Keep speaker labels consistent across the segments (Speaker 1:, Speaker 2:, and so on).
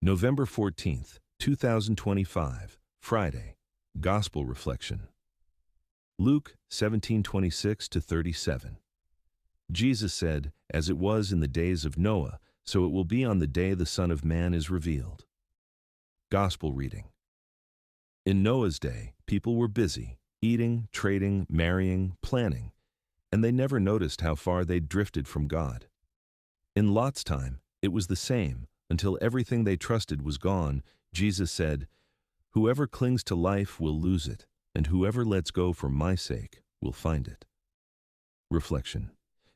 Speaker 1: November 14th, 2025, Friday. Gospel Reflection. Luke 17:26 to 37. Jesus said, "As it was in the days of Noah, so it will be on the day the Son of Man is revealed." Gospel reading. In Noah's day, people were busy, eating, trading, marrying, planning, and they never noticed how far they'd drifted from God. In Lot's time, it was the same. Until everything they trusted was gone, Jesus said, "Whoever clings to life will lose it, and whoever lets go for my sake will find it." Reflection.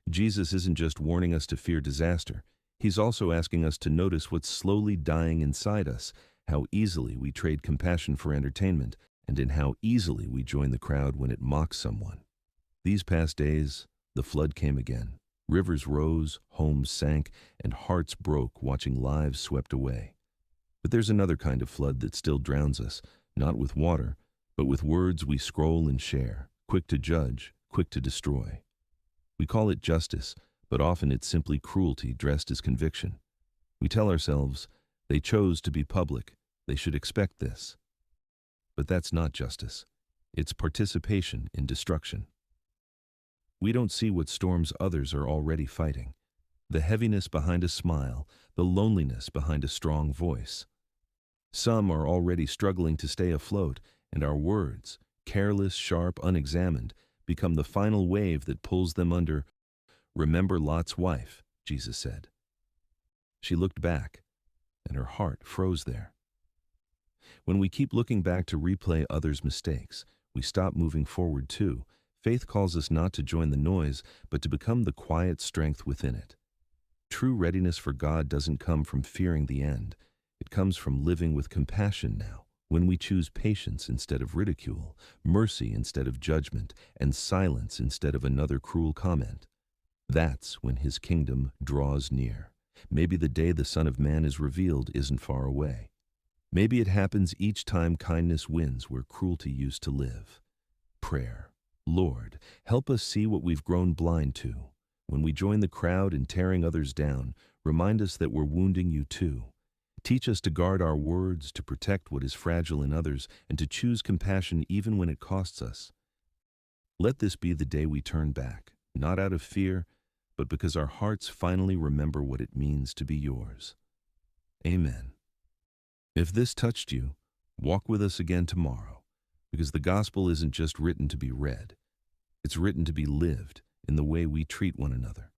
Speaker 1: Jesus isn't just warning us to fear disaster. He's also asking us to notice what's slowly dying inside us, how easily we trade compassion for entertainment, and in how easily we join the crowd when it mocks someone. These past days, the flood came again. Rivers rose, homes sank, and hearts broke watching lives swept away. But there's another kind of flood that still drowns us, not with water, but with words we scroll and share, quick to judge, quick to destroy. We call it justice, but often it's simply cruelty dressed as conviction. We tell ourselves, they chose to be public, they should expect this. But that's not justice. It's participation in destruction. We don't see what storms others are already fighting. The heaviness behind a smile, the loneliness behind a strong voice. Some are already struggling to stay afloat, and our words, careless, sharp, unexamined, become the final wave that pulls them under. "Remember Lot's wife," Jesus said. She looked back, and her heart froze there. When we keep looking back to replay others' mistakes, we stop moving forward too. Faith calls us not to join the noise, but to become the quiet strength within it. True readiness for God doesn't come from fearing the end. It comes from living with compassion now, when we choose patience instead of ridicule, mercy instead of judgment, and silence instead of another cruel comment. That's when His kingdom draws near. Maybe the day the Son of Man is revealed isn't far away. Maybe it happens each time kindness wins where cruelty used to live. Prayer. Lord, help us see what we've grown blind to. When we join the crowd in tearing others down, remind us that we're wounding you too. Teach us to guard our words, to protect what is fragile in others, and to choose compassion even when it costs us. Let this be the day we turn back, not out of fear, but because our hearts finally remember what it means to be yours. Amen. If this touched you, walk with us again tomorrow. Because the gospel isn't just written to be read, it's written to be lived in the way we treat one another.